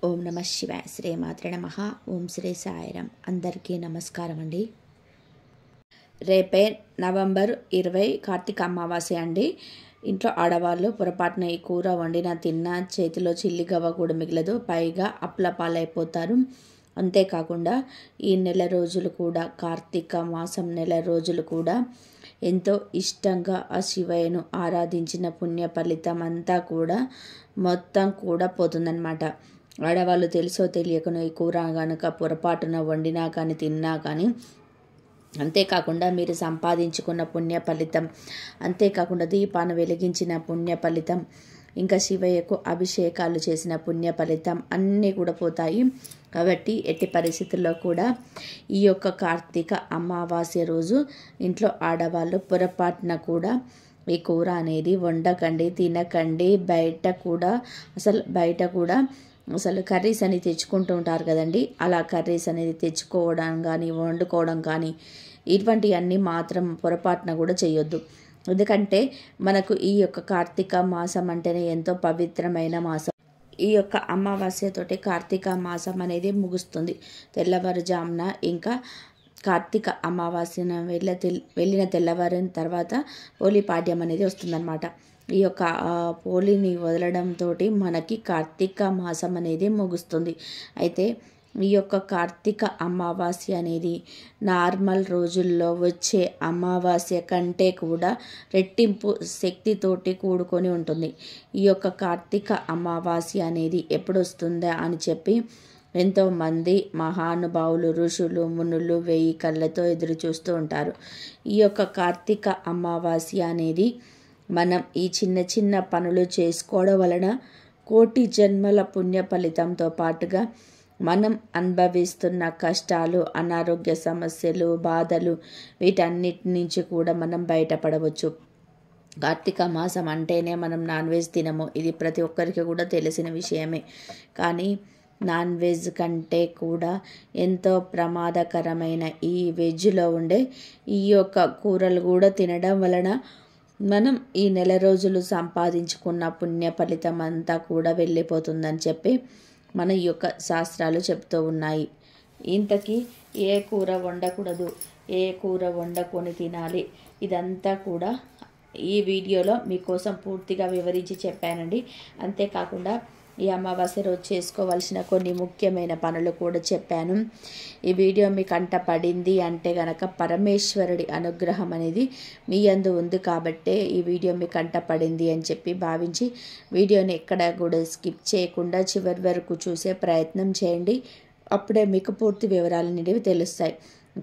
ఓం నమ శివాయ. శ్రీమాత్రే నమః. ఓం శ్రీ సాయిరాం. అందరికీ నమస్కారం అండి. రేపే నవంబర్ 20 కార్తీక అమావాస్య అండి. ఇంట్లో ఆడవాళ్ళు పొరపాటున ఈ కూర వండిన తిన్నా చేతిలో చిల్లిగవ్వ కూడా మిగలదు, పైగా అప్పుల పాలైపోతారు. అంతేకాకుండా ఈ నెల రోజులు కూడా, కార్తీక మాసం నెల రోజులు కూడా ఎంతో ఇష్టంగా ఆ శివయ్యను ఆరాధించిన పుణ్య ఫలితం అంతా కూడా మొత్తం కూడా పోతుందన్నమాట. ఆడవాళ్ళు తెలుసో తెలియకనో ఈ కూర కనుక పొరపాటున వండినా కానీ తిన్నా కానీ, అంతేకాకుండా మీరు సంపాదించుకున్న పుణ్య ఫలితం, అంతేకాకుండా దీపాన్ని వెలిగించిన పుణ్య ఫలితం, ఇంకా శివయ్యకు అభిషేకాలు చేసిన పుణ్య ఫలితం అన్నీ కూడా పోతాయి. కాబట్టి ఎట్టి పరిస్థితుల్లో కూడా ఈ యొక్క కార్తీక అమావాస్య రోజు ఇంట్లో ఆడవాళ్ళు పొరపాటున కూడా ఈ కూర అనేది వండకండి, తినకండి. బయట కూడా అసలు కర్రీస్ అని తెచ్చుకుంటూ ఉంటారు కదండి, అలా కర్రీస్ అనేది తెచ్చుకోవడం కానీ వండుకోవడం కానీ ఇటువంటివన్నీ మాత్రం పొరపాటున కూడా చేయొద్దు. ఎందుకంటే మనకు ఈ యొక్క కార్తీక మాసం అంటేనే ఎంతో పవిత్రమైన మాసం. ఈ యొక్క అమావాస్యతోటి కార్తీక మాసం అనేది ముగుస్తుంది. తెల్లవారుజామున ఇంకా కార్తీక అమావాస్యన వెళ్ళిన తెల్లవారిన తర్వాత పోలిపాడ్యం అనేది వస్తుందన్నమాట. ఈ యొక్క పోలిని వదలడంతో మనకి కార్తీక మాసం అనేది ముగుస్తుంది. అయితే ఈ యొక్క కార్తీక అమావాస్య అనేది నార్మల్ రోజుల్లో వచ్చే అమావాస్య కంటే కూడా రెట్టింపు శక్తితోటి కూడుకొని ఉంటుంది. ఈ యొక్క కార్తీక అమావాస్య అనేది ఎప్పుడు వస్తుందా అని చెప్పి ఎంతోమంది మహానుభావులు, ఋషులు, మునులు 1000 కళ్ళతో ఎదురు చూస్తూ ఉంటారు. ఈ యొక్క కార్తీక అమావాస్య అనేది మనం ఈ చిన్న చిన్న పనులు చేసుకోవడం వలన కోటి జన్మల పుణ్య ఫలితంతో పాటుగా మనం అనుభవిస్తున్న కష్టాలు, అనారోగ్య సమస్యలు, బాధలు, వీటన్నిటి నుంచి కూడా మనం బయటపడవచ్చు. కార్తీక మాసం అంటేనే మనం నాన్ వెజ్ తినము, ఇది ప్రతి ఒక్కరికి కూడా తెలిసిన విషయమే. కానీ నాన్ వెజ్ కంటే కూడా ఎంతో ప్రమాదకరమైన ఈ వెజ్లో ఉండే ఈ యొక్క కూరలు కూడా తినడం వలన మనం ఈ నెల రోజులు సంపాదించుకున్న పుణ్య ఫలితం అంతా కూడా వెళ్ళిపోతుందని చెప్పి మన ఈ యొక్క శాస్త్రాలు చెప్తూ ఉన్నాయి. ఇంతకీ ఏ కూర వండకూడదు, ఏ కూర వండుకొని తినాలి, ఇదంతా కూడా ఈ వీడియోలో మీకోసం పూర్తిగా వివరించి చెప్పానండి. అంతేకాకుండా ఈ అమావాస్య రోజు చేసుకోవాల్సిన కొన్ని ముఖ్యమైన పనులు కూడా చెప్పాను. ఈ వీడియో మీ కంట పడింది అంటే గనక పరమేశ్వరుడి అనుగ్రహం అనేది మీ యందు ఉంది కాబట్టే ఈ వీడియో మీ కంట పడింది అని చెప్పి భావించి వీడియోని ఎక్కడ కూడా స్కిప్ చేయకుండా చివరి వరకు చూసే ప్రయత్నం చేయండి. అప్పుడే మీకు పూర్తి వివరాలు అనేవి తెలుస్తాయి.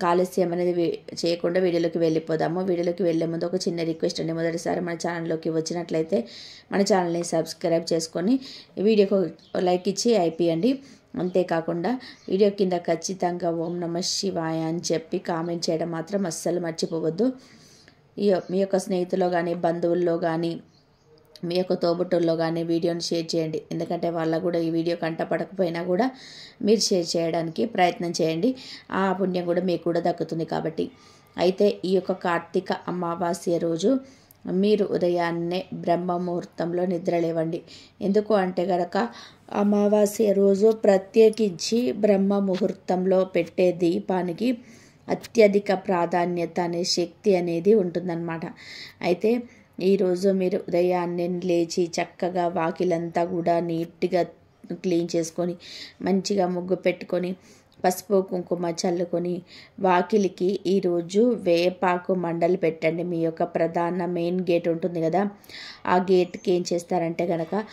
ఆలస్యం అనేది చేయకుండా వీడియోలోకి వెళ్ళిపోదాము. వీడియోలోకి వెళ్ళే ముందు ఒక చిన్న రిక్వెస్ట్ అండి. మొదటిసారి మన ఛానల్లోకి వచ్చినట్లయితే మన ఛానల్ని సబ్స్క్రైబ్ చేసుకొని వీడియోకి లైక్ ఇచ్చి అయిపోయండి. అంతేకాకుండా వీడియో కింద ఖచ్చితంగా ఓం నమ శివాయ అని చెప్పి కామెంట్ చేయడం మాత్రం అస్సలు మర్చిపోవద్దు. మీ యొక్క స్నేహితుల్లో కానీ, బంధువుల్లో కానీ, మీ యొక్క తోబుట్టుల్లో కానీ వీడియోని షేర్ చేయండి. ఎందుకంటే వాళ్ళకు కూడా ఈ వీడియో కంటపడకపోయినా కూడా మీరు షేర్ చేయడానికి ప్రయత్నం చేయండి. ఆ పుణ్యం కూడా మీకు కూడా దక్కుతుంది కాబట్టి. అయితే ఈ యొక్క కార్తీక అమావాస్య రోజు మీరు ఉదయాన్నే బ్రహ్మ ముహూర్తంలో నిద్రలేవండి. ఎందుకు అంటే గనక అమావాస్య రోజు ప్రత్యేకించి బ్రహ్మ ముహూర్తంలో పెట్టే దీపానికి అత్యధిక ప్రాధాన్యత అనే శక్తి అనేది ఉంటుందన్నమాట. అయితే ఈరోజు మీరు ఉదయాన్నే లేచి చక్కగా వాకిలంతా కూడా నీట్గా క్లీన్ చేసుకొని, మంచిగా ముగ్గు పెట్టుకొని, పసుపు కుంకుమ చల్లుకొని, వాకిలికి ఈరోజు వేపాకు మండలు పెట్టండి. మీ యొక్క ప్రధాన మెయిన్ గేట్ ఉంటుంది కదా, ఆ గేట్కి ఏం చేస్తారంటే కనుక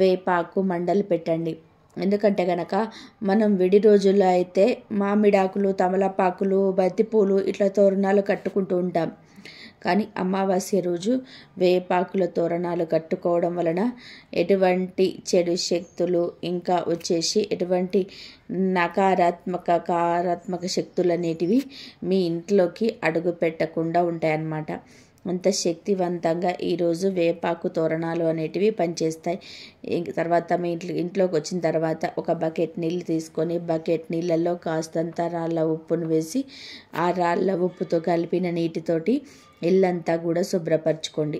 వేపాకు మండలు పెట్టండి. ఎందుకంటే కనుక మనం విడి రోజుల్లో అయితే మామిడాకులు, తమలపాకులు, బంతిపూలు ఇట్లా తోరణాలు కట్టుకుంటూ ఉంటాం. కానీ అమావాస్య రోజు వేపాకుల తోరణాలు కట్టుకోవడం వలన ఎటువంటి చెడు శక్తులు, ఇంకా వచ్చేసి ఎటువంటి నకారాత్మక శక్తులు అనేటివి మీ ఇంట్లోకి అడుగు పెట్టకుండా ఉంటాయన్నమాట. అంత శక్తివంతంగా ఈరోజు వేపాకు తోరణాలు అనేటివి పనిచేస్తాయి. తర్వాత మీ ఇంట్లోకి వచ్చిన తర్వాత ఒక బకెట్ నీళ్ళు తీసుకొని బకెట్ నీళ్ళల్లో కాస్తంత రాళ్ళ ఉప్పును వేసి ఆ రాళ్ళ ఉప్పుతో కలిపిన నీటితోటి ఇల్లంతా కూడా శుభ్రపరచుకోండి.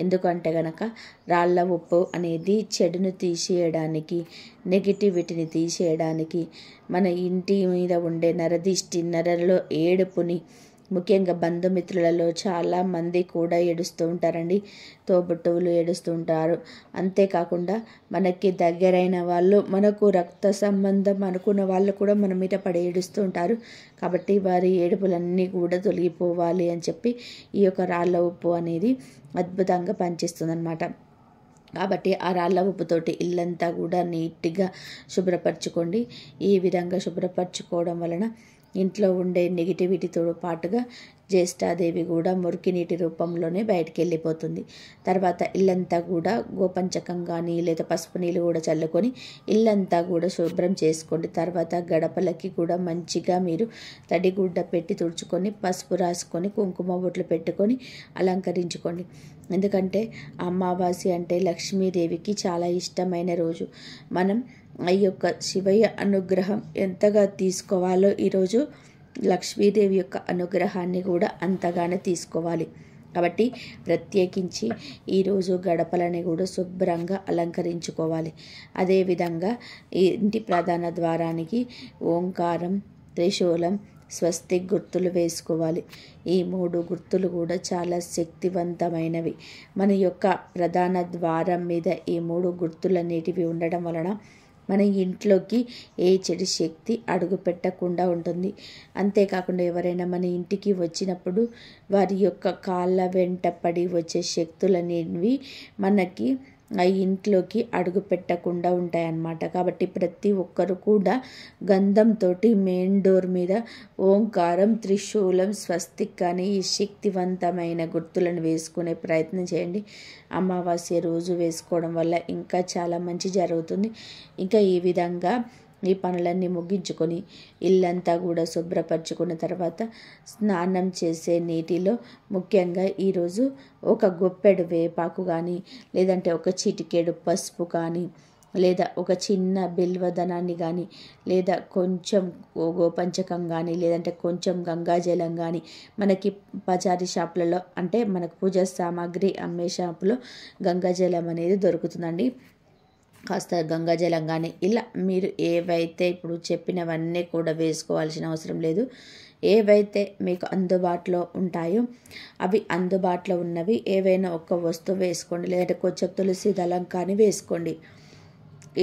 ఎందుకంటే గనక రాళ్ళ ఉప్పు అనేది చెడును తీసేయడానికి, నెగిటివిటీని తీసేయడానికి, మన ఇంటి మీద ఉండే నరదిష్టి, నరలో ఏడుపుని, ముఖ్యంగా బంధుమిత్రులలో చాలామంది కూడా ఏడుస్తూ ఉంటారండి. తోబుట్టువులు ఏడుస్తూ ఉంటారు. అంతేకాకుండా మనకి దగ్గరైన వాళ్ళు, మనకు రక్త సంబంధం అనుకున్న వాళ్ళు కూడా మన మీద పడి ఏడుస్తూ ఉంటారు. కాబట్టి వారి ఏడుపులన్నీ కూడా తొలగిపోవాలి అని చెప్పి ఈ యొక్క రాళ్ళ ఉప్పు అనేది అద్భుతంగా పనిచేస్తుందన్నమాట. కాబట్టి ఆ రాళ్ళ ఉప్పుతోటి ఇల్లంతా కూడా నీట్గా శుభ్రపరచుకోండి. ఈ విధంగా శుభ్రపరచుకోవడం వలన ఇంట్లో ఉండే నెగిటివిటీతో పాటుగా జ్యేష్ఠాదేవి కూడా మురికి నీటి రూపంలోనే బయటికి వెళ్ళిపోతుంది. తర్వాత ఇల్లంతా కూడా గోపంచకం కానీ లేదా పసుపు నీళ్ళు కూడా చల్లుకొని ఇల్లంతా కూడా శుభ్రం చేసుకోండి. తర్వాత గడపలకి కూడా మంచిగా మీరు తడిగుడ్డ పెట్టి తుడుచుకొని పసుపు రాసుకొని కుంకుమ బొట్లు పెట్టుకొని అలంకరించుకోండి. ఎందుకంటే అమావాస్య అంటే లక్ష్మీదేవికి చాలా ఇష్టమైన రోజు. మనం ఈ యొక్క శివయ్య అనుగ్రహం ఎంతగా తీసుకోవాలో ఈరోజు లక్ష్మీదేవి యొక్క అనుగ్రహాన్ని కూడా అంతగానే తీసుకోవాలి. కాబట్టి ప్రత్యేకించి ఈరోజు గడపలని కూడా శుభ్రంగా అలంకరించుకోవాలి. అదేవిధంగా ఇంటి ప్రధాన ద్వారానికి ఓంకారం, త్రిశూలం, స్వస్తిక్ గుర్తులు వేసుకోవాలి. ఈ 3 గుర్తులు కూడా చాలా శక్తివంతమైనవి. మన యొక్క ప్రధాన ద్వారం మీద ఈ 3 గుర్తులన్నిటివి ఉండడం వలన మన ఇంట్లోకి ఏ చెడు శక్తి అడుగు పెట్టకుండా ఉంటుంది. అంతేకాకుండా ఎవరైనా మన ఇంటికి వచ్చినప్పుడు వారి యొక్క కాళ్ళ వెంట పడి వచ్చే శక్తులనేవి మనకి ఆ ఇంట్లోకి అడుగు పెట్టకుండా ఉంటాయన్నమాట. కాబట్టి ప్రతి ఒక్కరు కూడా గంధంతో మెయిన్ డోర్ మీద ఓంకారం, త్రిశూలం, స్వస్తిక్ అని ఈ శక్తివంతమైన గుర్తులను వేసుకునే ప్రయత్నం చేయండి. అమావాస్య రోజు వేసుకోవడం వల్ల ఇంకా చాలా మంచి జరుగుతుంది. ఇంకా ఈ విధంగా ఈ పనులన్నీ ముగించుకొని ఇల్లంతా కూడా శుభ్రపరచుకున్న తర్వాత స్నానం చేసే నీటిలో ముఖ్యంగా ఈరోజు ఒక గుప్పెడు వేపాకు కానీ, లేదంటే ఒక చిటికెడు పసుపు కానీ, లేదా ఒక చిన్న బిల్వదనాన్ని కానీ, లేదా కొంచెం గోపంచకం కానీ, లేదంటే కొంచెం గంగాజలం కానీ, మనకి పచారీ షాపులలో అంటే మనకు పూజా సామాగ్రి అమ్మే షాపులో గంగాజలం అనేది దొరుకుతుందండి. కాస్త గంగాజలం కానీ ఇలా మీరు ఏవైతే ఇప్పుడు చెప్పినవన్నీ కూడా వేసుకోవాల్సిన అవసరం లేదు. ఏవైతే మీకు అందుబాటులో ఉంటాయో అవి అందుబాటులో ఉన్నవి ఏవైనా ఒక వస్తువు వేసుకోండి. లేదంటే కొంచెం తులసి దళం కానీ వేసుకోండి.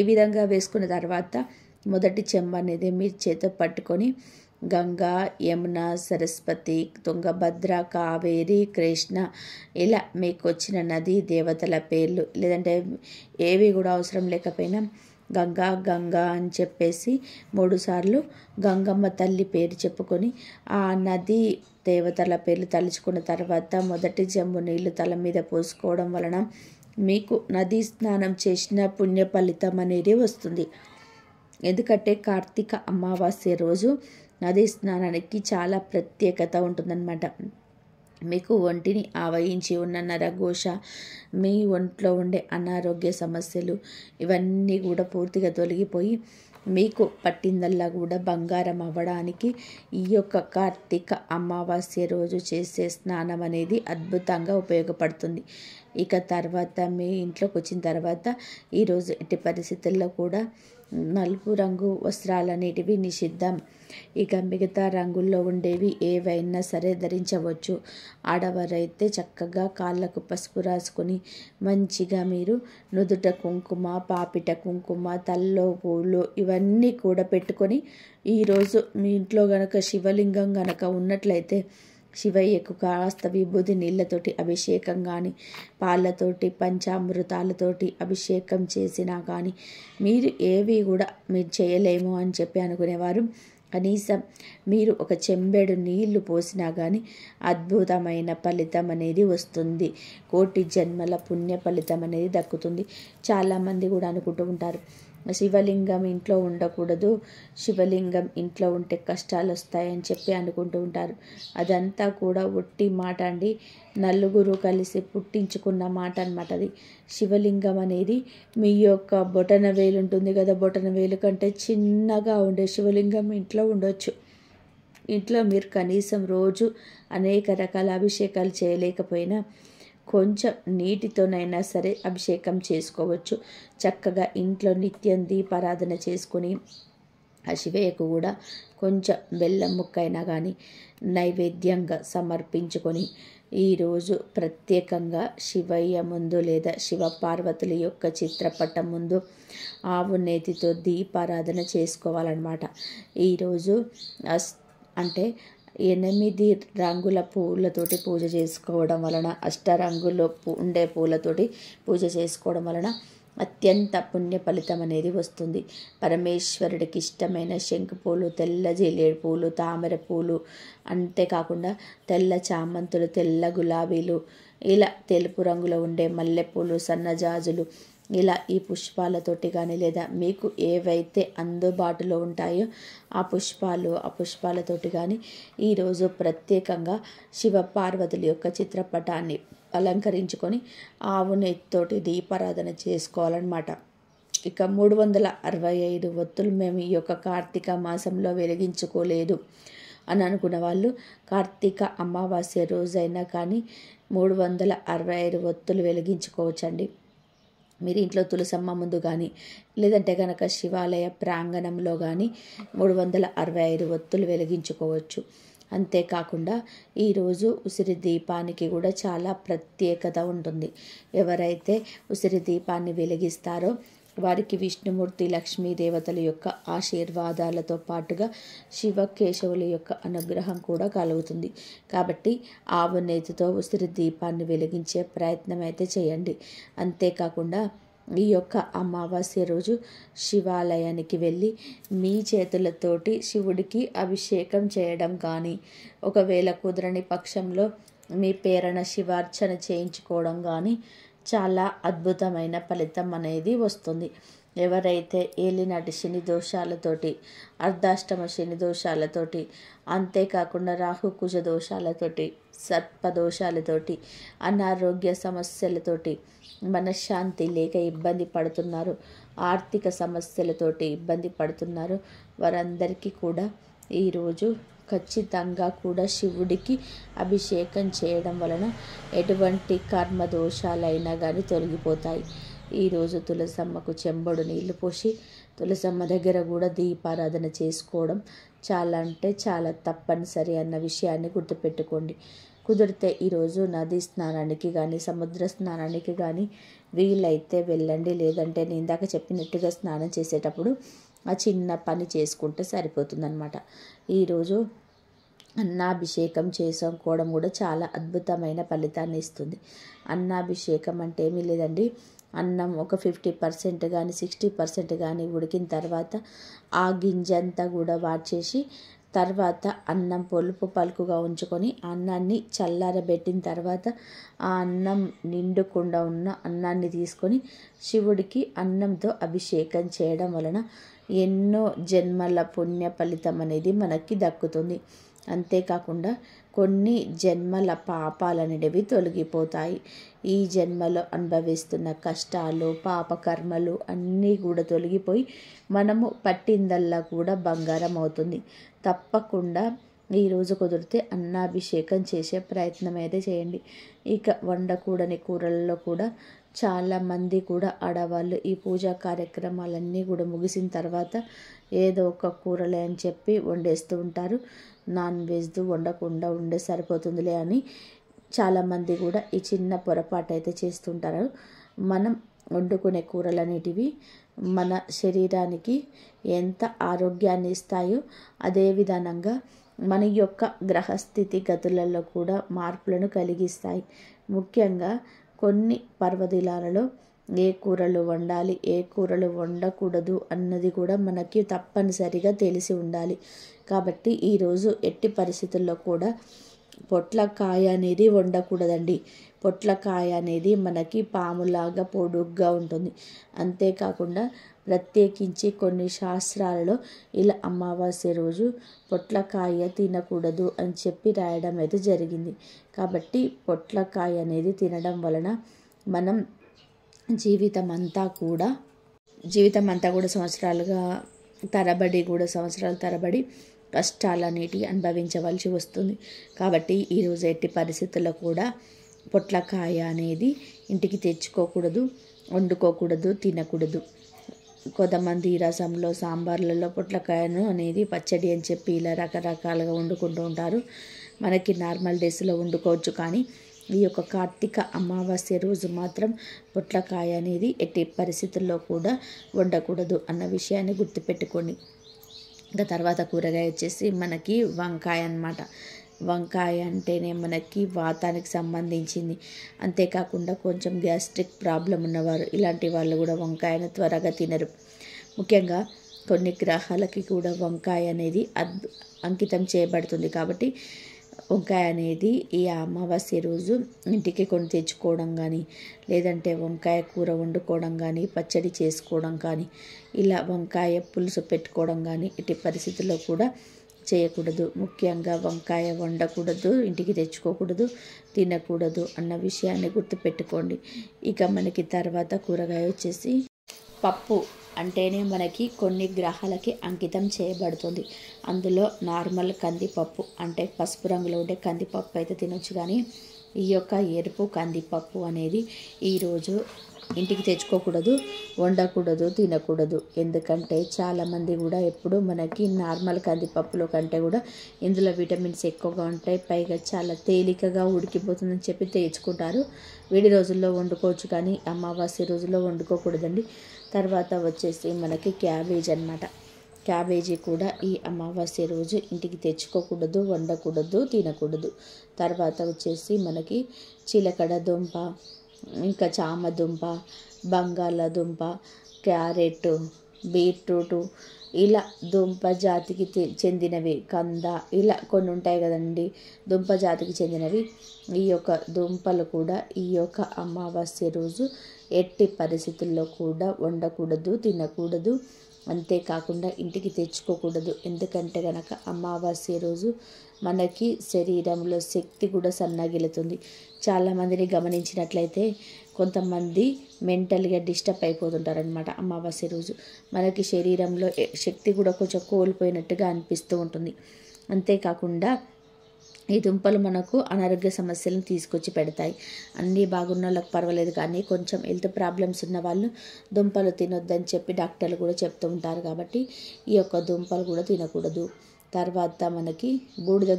ఈ విధంగా వేసుకున్న తర్వాత మొదటి చెంబు అనేది మీరు చేతితో పట్టుకొని గంగా, యమున, సరస్వతి, తుంగభద్ర, కావేరి, కృష్ణ ఇలా మీకు వచ్చిన నది దేవతల పేర్లు, లేదంటే ఏవి కూడా అవసరం లేకపోయినా గంగా గంగా అని చెప్పేసి 3 సార్లు గంగమ్మ తల్లి పేరు చెప్పుకొని ఆ నది దేవతల పేర్లు తలుచుకున్న తర్వాత మొదటి చెంబు నీళ్లు తల మీద పోసుకోవడం వలన మీకు నదీ స్నానం చేసిన పుణ్య ఫలితం అనేది వస్తుంది. ఎందుకంటే కార్తీక అమావాస్య రోజు నదీ స్నానానికి చాలా ప్రత్యేకత ఉంటుందన్నమాట. మీకు ఒంటిని ఆవహించి ఉన్న నరఘోష, మీ ఒంట్లో ఉండే అనారోగ్య సమస్యలు ఇవన్నీ కూడా పూర్తిగా తొలగిపోయి మీకు పట్టిందల్లా కూడా బంగారం అవ్వడానికి ఈ యొక్క కార్తీక అమావాస్య రోజు చేసే స్నానం అనేది అద్భుతంగా ఉపయోగపడుతుంది. ఇక తర్వాత మీ ఇంట్లోకి వచ్చిన తర్వాత ఈరోజు ఎట్టి పరిస్థితుల్లో కూడా నలుపు రంగు వస్త్రాలు అనేటివి నిషిద్ధం. ఇక మిగతా రంగుల్లో ఉండేవి ఏవైనా సరే ధరించవచ్చు. ఆడవారైతే చక్కగా కాళ్ళకు పసుపు రాసుకొని మంచిగా మీరు నుదుట కుంకుమ, పాపిట కుంకుమ, తల్లో పూలు ఇవన్నీ కూడా పెట్టుకొని ఈరోజు మీ ఇంట్లో గనక శివలింగం గనక ఉన్నట్లయితే శివయ్యకు కాస్త విభూది నీళ్ళతోటి అభిషేకం కానీ, పాలతోటి పంచామృతాలతోటి అభిషేకం చేసినా కానీ మీరు ఏవి కూడా మీరు చేయలేము అని చెప్పి అనుకునేవారు కనీసం మీరు ఒక చెంబెడు నీళ్లు పోసినా కానీ అద్భుతమైన ఫలితం అనేది వస్తుంది. కోటి జన్మల పుణ్య ఫలితం అనేది దక్కుతుంది. చాలామంది కూడా అనుకుంటూ ఉంటారు, శివలింగం ఇంట్లో ఉండకూడదు, శివలింగం ఇంట్లో ఉంటే కష్టాలు వస్తాయని చెప్పి అనుకుంటూ ఉంటారు. అదంతా కూడా ఒట్టి మాట అండి. నలుగురు కలిసి పుట్టించుకున్న మాట అన్నమాట అది. శివలింగం అనేది మీ యొక్క బొటన వేలు ఉంటుంది కదా, బొటన వేలు కంటే చిన్నగా ఉండే శివలింగం ఇంట్లో ఉండొచ్చు. ఇంట్లో మీరు కనీసం రోజు అనేక రకాల అభిషేకాలు చేయలేకపోయినా కొంచెం నీటితోనైనా సరే అభిషేకం చేసుకోవచ్చు. చక్కగా ఇంట్లో నిత్యం దీపారాధన చేసుకొని ఆ శివయ్యకు కూడా కొంచెం బెల్లం ముక్కైనా కానీ నైవేద్యంగా సమర్పించుకొని ఈరోజు ప్రత్యేకంగా శివయ్య ముందు లేదా శివ పార్వతుల యొక్క చిత్రపటం ముందు ఆవు నేతితో దీపారాధన చేసుకోవాలన్నమాట. ఈరోజు అంటే 8 రంగుల పూలతోటి పూజ చేసుకోవడం వలన, అష్టరంగులో ఉండే పూలతోటి పూజ చేసుకోవడం వలన అత్యంత పుణ్య ఫలితం అనేది వస్తుంది. పరమేశ్వరుడికి ఇష్టమైన శంకు పూలు, తెల్ల జిల్లేడు పూలు, తామర పూలు, అంతేకాకుండా తెల్ల చామంతులు, తెల్ల గులాబీలు, ఇలా తెలుపు రంగులో ఉండే మల్లెపూలు, సన్నజాజులు, ఇలా ఈ పుష్పాలతోటి కానీ లేదా మీకు ఏవైతే అందుబాటులో ఉంటాయో ఆ పుష్పాలతోటి కానీ ఈరోజు ప్రత్యేకంగా శివ పార్వతుల యొక్క చిత్రపటాన్ని అలంకరించుకొని ఆవు నెయ్యితోటి దీపారాధన చేసుకోవాలన్నమాట. ఇక 365 ఒత్తులు మేము ఈ యొక్క కార్తీక మాసంలో వెలిగించుకోలేదు అని అనుకున్న వాళ్ళు కార్తీక అమావాస్య రోజైనా కానీ 365 ఒత్తులు వెలిగించుకోవచ్చండి. మీరు ఇంట్లో తులసమ్మ ముందు కానీ లేదంటే కనుక శివాలయ ప్రాంగణంలో కానీ 365 ఒత్తులు వెలిగించుకోవచ్చు. అంతేకాకుండా ఈరోజు ఉసిరి దీపానికి కూడా చాలా ప్రత్యేకత ఉంటుంది. ఎవరైతే ఉసిరి దీపాన్ని వెలిగిస్తారో వారికి విష్ణుమూర్తి, లక్ష్మీ దేవతల యొక్క ఆశీర్వాదాలతో పాటుగా శివకేశవుల యొక్క అనుగ్రహం కూడా కలుగుతుంది. కాబట్టి ఆవు నేతితో ఉసిరి దీపాన్ని వెలిగించే ప్రయత్నం అయితే చేయండి. అంతేకాకుండా ఈ యొక్క అమావాస్య రోజు శివాలయానికి వెళ్ళి మీ చేతులతోటి శివుడికి అభిషేకం చేయడం కానీ, ఒకవేళ కుదరని పక్షంలో మీ పేరన శివార్చన చేయించుకోవడం కానీ చాలా అద్భుతమైన ఫలితం అనేది వస్తుంది. ఎవరైతే ఏలినాటి శని దోషాలతోటి, అర్ధాష్టమ శని దోషాలతోటి, అంతేకాకుండా రాహుకుజ దోషాలతోటి, సర్పదోషాలతోటి, అనారోగ్య సమస్యలతోటి, మనశ్శాంతి లేక ఇబ్బంది పడుతున్నారు, ఆర్థిక సమస్యలతోటి ఇబ్బంది పడుతున్నారు, వారందరికీ కూడా ఈరోజు ఖచ్చితంగా కూడా శివుడికి అభిషేకం చేయడం వలన ఎటువంటి కర్మ దోషాలైనా కానీ తొలగిపోతాయి. ఈరోజు తులసమ్మకు చెంబడు నీళ్లు పోసి తులసమ్మ దగ్గర కూడా దీపారాధన చేసుకోవడం చాలా అంటే చాలా తప్పనిసరి అన్న విషయాన్ని గుర్తుపెట్టుకోండి. కుదిరితే ఈరోజు నది స్నానానికి కానీ సముద్ర స్నానానికి కానీ వీలైతే వెళ్ళండి. లేదంటే నేను ఇందాక చెప్పినట్టుగా స్నానం చేసేటప్పుడు ఆ చిన్న పని చేసుకుంటే సరిపోతుందన్నమాట. ఈరోజు అన్నాభిషేకం చేసుకోవడం కూడా చాలా అద్భుతమైన ఫలితాన్ని ఇస్తుంది. అన్నాభిషేకం అంటే ఏమీ లేదండి, అన్నం ఒక 50% కానీ 60% కానీ ఉడికిన తర్వాత ఆ గింజంతా కూడా వాడ్చేసి తర్వాత అన్నం పొలుపు పలుకుగా ఉంచుకొని అన్నాన్ని చల్లారబెట్టిన తర్వాత ఆ అన్నం నిండుకుండా ఉన్న అన్నాన్ని తీసుకొని శివుడికి అన్నంతో అభిషేకం చేయడం వలన ఎన్నో జన్మల పుణ్య ఫలితం అనేది మనకి దక్కుతుంది. అంతేకాకుండా కొన్ని జన్మల పాపాలనేవి తొలగిపోతాయి. ఈ జన్మలో అనుభవిస్తున్న కష్టాలు, పాపకర్మలు అన్నీ కూడా తొలగిపోయి మనము పట్టిందల్లా కూడా బంగారం అవుతుంది. తప్పకుండా ఈరోజు కుదిరితే అన్నాభిషేకం చేసే ప్రయత్నం అయితే చేయండి. ఇక వండకూడని కూరల్లో కూడా చాలామంది కూడా ఆడవాళ్ళు ఈ పూజా కార్యక్రమాలన్నీ కూడా ముగిసిన తర్వాత ఏదో ఒక కూరలే అని చెప్పి వండేస్తూ ఉంటారు. నాన్ వెజ్ వండకుండా ఉండే సరిపోతుందిలే అని చాలామంది కూడా ఈ చిన్న పొరపాటు అయితే చేస్తుంటారు. మనం వండుకునే కూరలనేటివి మన శరీరానికి ఎంత ఆరోగ్యాన్ని ఇస్తాయో అదే విధానంగా మన యొక్క గ్రహస్థితి గతులలో కూడా మార్పులను కలిగిస్తాయి. ముఖ్యంగా కొన్ని పర్వదినాలలో ఏ కూరలు వండాలి, ఏ కూరలు వండకూడదు అన్నది కూడా మనకి తప్పనిసరిగా తెలిసి ఉండాలి. కాబట్టి ఈరోజు ఎట్టి పరిస్థితుల్లో కూడా పొట్లకాయ అనేది వండకూడదండి. పొట్లకాయ అనేది మనకి పాములాగా పొడుగ్గా ఉంటుంది. అంతేకాకుండా ప్రత్యేకించి కొన్ని శాస్త్రాలలో ఇలా అమావాస్య రోజు పొట్లకాయ తినకూడదు అని చెప్పి రాయడం అయితే జరిగింది. కాబట్టి పొట్లకాయ అనేది తినడం వలన మనం జీవితం అంతా కూడా సంవత్సరాల తరబడి కష్టాలన్నిటి అనుభవించవలసి వస్తుంది. కాబట్టి ఈరోజు ఎట్టి పరిస్థితుల్లో కూడా పొట్లకాయ అనేది ఇంటికి తెచ్చుకోకూడదు, వండుకోకూడదు, తినకూడదు. కొంతమంది రసంలో, సాంబార్లలో పొట్లకాయను అనేది పచ్చడి అని చెప్పి ఇలా రకరకాలుగా వండుకుంటూ ఉంటారు. మనకి నార్మల్ డేస్లో వండుకోవచ్చు, కానీ ఈ యొక్క కార్తీక అమావాస్య రోజు మాత్రం పొట్లకాయ అనేది ఎట్టి పరిస్థితుల్లో కూడా వండకూడదు అన్న విషయాన్ని గుర్తుపెట్టుకోండి. ఇంకా తర్వాత కూరగాయ వచ్చేసి మనకి వంకాయ అన్నమాట. వంకాయ అంటేనే మనకి వాతానికి సంబంధించింది. అంతేకాకుండా కొంచెం గ్యాస్ట్రిక్ ప్రాబ్లం ఉన్నవారు, ఇలాంటి వాళ్ళు కూడా వంకాయను త్వరగా తినరు. ముఖ్యంగా కొన్ని గ్రహాలకి కూడా వంకాయ అనేది అంకితం చేయబడుతుంది. కాబట్టి వంకాయ అనేది ఈ అమావాస్య రోజు ఇంటికి కొని తెచ్చుకోవడం కానీ, లేదంటే వంకాయ కూర వండుకోవడం కానీ, పచ్చడి చేసుకోవడం కానీ, ఇలా వంకాయ పులుసు పెట్టుకోవడం కానీ ఇటు పరిస్థితుల్లో కూడా చేయకూడదు. ముఖ్యంగా వంకాయ వండకూడదు, ఇంటికి తెచ్చుకోకూడదు, తినకూడదు అన్న విషయాన్ని గుర్తుపెట్టుకోండి. ఇక మనకి తర్వాత కూరగాయ వచ్చేసి పప్పు అంటేనే మనకి కొన్ని గ్రహాలకి అంకితం చేయబడుతుంది. అందులో నార్మల్ కందిపప్పు అంటే పసుపు రంగులో ఉండే కందిపప్పు అయితే తినొచ్చు, కానీ ఈ యొక్క ఎరుపు కందిపప్పు అనేది ఈరోజు ఇంటికి తెచ్చుకోకూడదు, వండకూడదు, తినకూడదు. ఎందుకంటే చాలామంది కూడా ఎప్పుడు మనకి నార్మల్ కందిపప్పులో కంటే కూడా ఇందులో విటమిన్స్ ఎక్కువగా ఉంటాయి, పైగా చాలా తేలికగా ఉడికిపోతుందని చెప్పి తెచ్చుకుంటారు. వేడి రోజుల్లో వండుకోవచ్చు, కానీ అమావాస్య రోజుల్లో వండుకోకూడదండి. తర్వాత వచ్చేసి మనకి క్యాబేజ్ అన్నమాట. క్యాబేజీ కూడా ఈ అమావాస్య రోజు ఇంటికి తెచ్చుకోకూడదు, వండకూడదు, తినకూడదు. తర్వాత వచ్చేసి మనకి చిలకడ దుంప, ఇంకా చామదుంప, బంగాళాదుంప, క్యారెట్, బీట్రూటు, ఇలా దుంప జాతికి చెందినవి, కంద, ఇలా కొన్ని ఉంటాయి కదండి దుంప జాతికి చెందినవి. ఈ యొక్క దుంపలు కూడా ఈ యొక్క అమావాస్య రోజు ఎట్టి పరిస్థితుల్లో కూడా వండకూడదు, తినకూడదు. అంతేకాకుండా ఇంటికి తెచ్చుకోకూడదు. ఎందుకంటే కనుక అమావాస్య రోజు మనకి శరీరంలో శక్తి కూడా సన్నగిలుతుంది. చాలామందిని గమనించినట్లయితే కొంతమంది మెంటల్గా డిస్టర్బ్ అయిపోతుంటారనమాట. అమావాస్య రోజు మనకి శరీరంలో శక్తి కూడా కొంచెం కోల్పోయినట్టుగా అనిపిస్తూ ఉంటుంది. అంతేకాకుండా ఈ దుంపలు మనకు అనారోగ్య సమస్యలను తీసుకొచ్చి పెడతాయి. అన్నీ బాగున్న వాళ్ళకి పర్వాలేదు, కానీ కొంచెం హెల్త్ ప్రాబ్లమ్స్ ఉన్న వాళ్ళు దుంపలు తినొద్దని చెప్పి డాక్టర్లు కూడా చెప్తూ ఉంటారు. కాబట్టి ఈ యొక్క దుంపలు కూడా తినకూడదు. తర్వాత మనకి బూడిద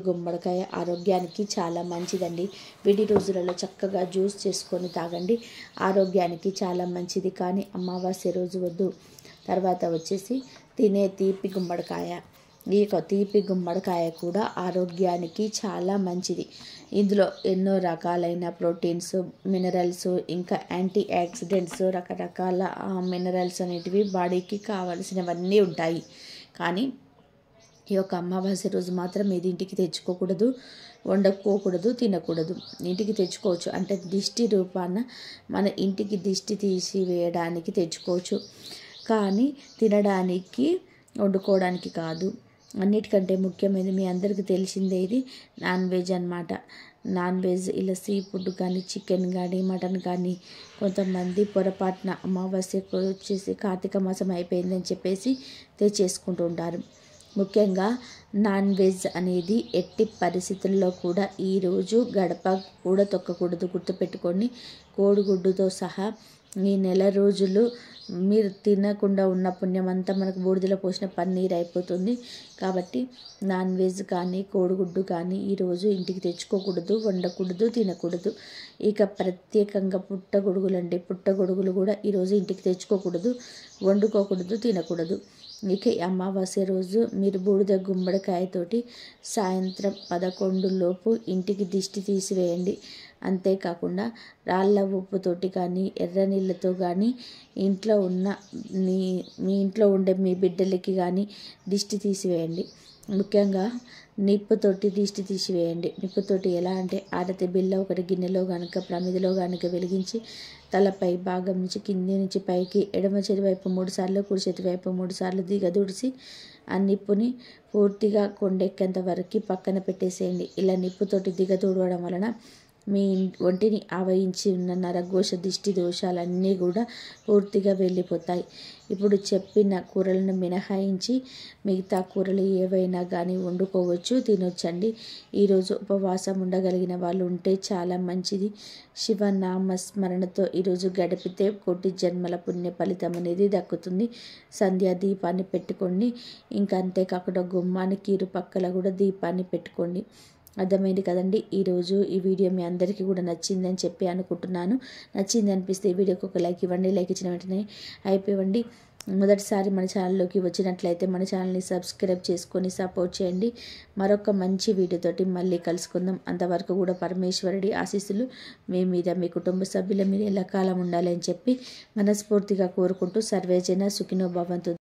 గుమ్మడికాయ ఆరోగ్యానికి చాలా మంచిదండి. వేడి రోజులలో చక్కగా జ్యూస్ చేసుకొని తాగండి, ఆరోగ్యానికి చాలా మంచిది. కానీ అమావాస్య రోజు వద్దు. తర్వాత వచ్చేసి తినే తీపి గుమ్మడికాయ. ఈ యొక్క తీపి గుమ్మడికాయ కూడా ఆరోగ్యానికి చాలా మంచిది. ఇందులో ఎన్నో రకాలైన ప్రోటీన్స్, మినరల్స్, ఇంకా యాంటీ ఆక్సిడెంట్స్, రకరకాల మినరల్స్ అనేటివి బాడీకి కావలసినవన్నీ ఉంటాయి. కానీ ఈ యొక్క అమావాస్య రోజు మాత్రం ఇది ఇంటికి తెచ్చుకోకూడదు, వండుకోకూడదు, తినకూడదు. ఇంటికి తెచ్చుకోవచ్చు అంటే దిష్టి రూపాన మన ఇంటికి దిష్టి తీసివేయడానికి తెచ్చుకోవచ్చు, కానీ తినడానికి, వండుకోవడానికి కాదు. అన్నిటికంటే ముఖ్యమైనది మీ అందరికీ తెలిసిందే, ఇది నాన్ వెజ్ అన్నమాట. నాన్ వెజ్ ఇలా సీ ఫుడ్ కానీ, చికెన్ కానీ, మటన్ కానీ కొంతమంది పొరపాటున అమావాస్యకు వచ్చేసి కార్తీక మాసం అయిపోయిందని చెప్పేసి తెచ్చేసుకుంటూ ఉంటారు. ముఖ్యంగా నాన్ వెజ్ అనేది ఎట్టి పరిస్థితుల్లో కూడా ఈరోజు గడప కూడా తొక్కకూడదు. గుర్తుపెట్టుకొని కోడిగుడ్డుతో సహా ఈ నెల రోజులు మీరు తినకుండా ఉన్న పుణ్యం అంతా మనకు బూడిదలో పోసిన పన్నీర్ అయిపోతుంది. కాబట్టి నాన్ వెజ్ కానీ, కోడిగుడ్డు కానీ ఈరోజు ఇంటికి తెచ్చుకోకూడదు, వండకూడదు, తినకూడదు. ఇక ప్రత్యేకంగా పుట్టగొడుగులు కూడా ఈరోజు ఇంటికి తెచ్చుకోకూడదు, వండుకోకూడదు, తినకూడదు. ఇక అమావాస్య రోజు మీరు బూడిద గుమ్మడికాయతోటి సాయంత్రం 11 లోపు ఇంటికి దిష్టి తీసివేయండి. అంతేకాకుండా రాళ్ళ ఉప్పుతోటి కానీ ఎర్ర నీళ్ళతో కానీ ఇంట్లో ఉన్న మీ ఇంట్లో ఉండే మీ బిడ్డలకి కానీ దిష్టి తీసివేయండి. ముఖ్యంగా నిప్పుతోటి దిష్టి తీసివేయండి. నిప్పుతోటి ఎలా అంటే ఆరతి బిళ్ళ ఒకటి గిన్నెలో కనుక ప్రమిదిలో కనుక వెలిగించి తలపై భాగం నుంచి కింది నుంచి పైకి ఎడమ చేతి వైపు 3 సార్లు కుడి చేతి వైపు 3 సార్లు దిగదుడిసి ఆ నిప్పుని పూర్తిగా కొండెక్కేంత వరకు పక్కన పెట్టేసేయండి. ఇలా నిప్పుతోటి దిగదూడవడం వలన మీ ఒంటిని ఆవహించి ఉన్న నరఘోష దిష్టి దోషాలన్నీ కూడా పూర్తిగా వెళ్ళిపోతాయి. ఇప్పుడు చెప్పిన కూరలను మినహాయించి మిగతా కూరలు ఏవైనా కానీ వండుకోవచ్చు, తినొచ్చండి. ఈరోజు ఉపవాసం ఉండగలిగిన వాళ్ళు ఉంటే చాలా మంచిది. శివనామ స్మరణతో ఈరోజు గడిపితే కోటి జన్మల పుణ్య ఫలితం అనేది దక్కుతుంది. సంధ్యా దీపాన్ని పెట్టుకోండి. ఇంకా అంతేకాకుండా గుమ్మానికి ఇరుపక్కల కూడా దీపాన్ని పెట్టుకోండి. అర్థమైంది కదండి. ఈరోజు ఈ వీడియో మీ అందరికీ కూడా నచ్చిందని చెప్పి అనుకుంటున్నాను. నచ్చింది అనిపిస్తే ఈ వీడియోకి ఒక లైక్ ఇవ్వండి. లైక్ ఇచ్చిన వెంటనే అయిపోయింది. మొదటిసారి మన ఛానల్లోకి వచ్చినట్లయితే మన ఛానల్ని సబ్స్క్రైబ్ చేసుకొని సపోర్ట్ చేయండి. మరొక మంచి వీడియోతోటి మళ్ళీ కలుసుకుందాం. అంతవరకు కూడా పరమేశ్వరుడి ఆశీస్సులు మీ మీద, మీ కుటుంబ సభ్యుల మీద ఎల్లకాలం ఉండాలని చెప్పి మనస్ఫూర్తిగా కోరుకుంటూ సర్వేజన సుఖినో భవంతు.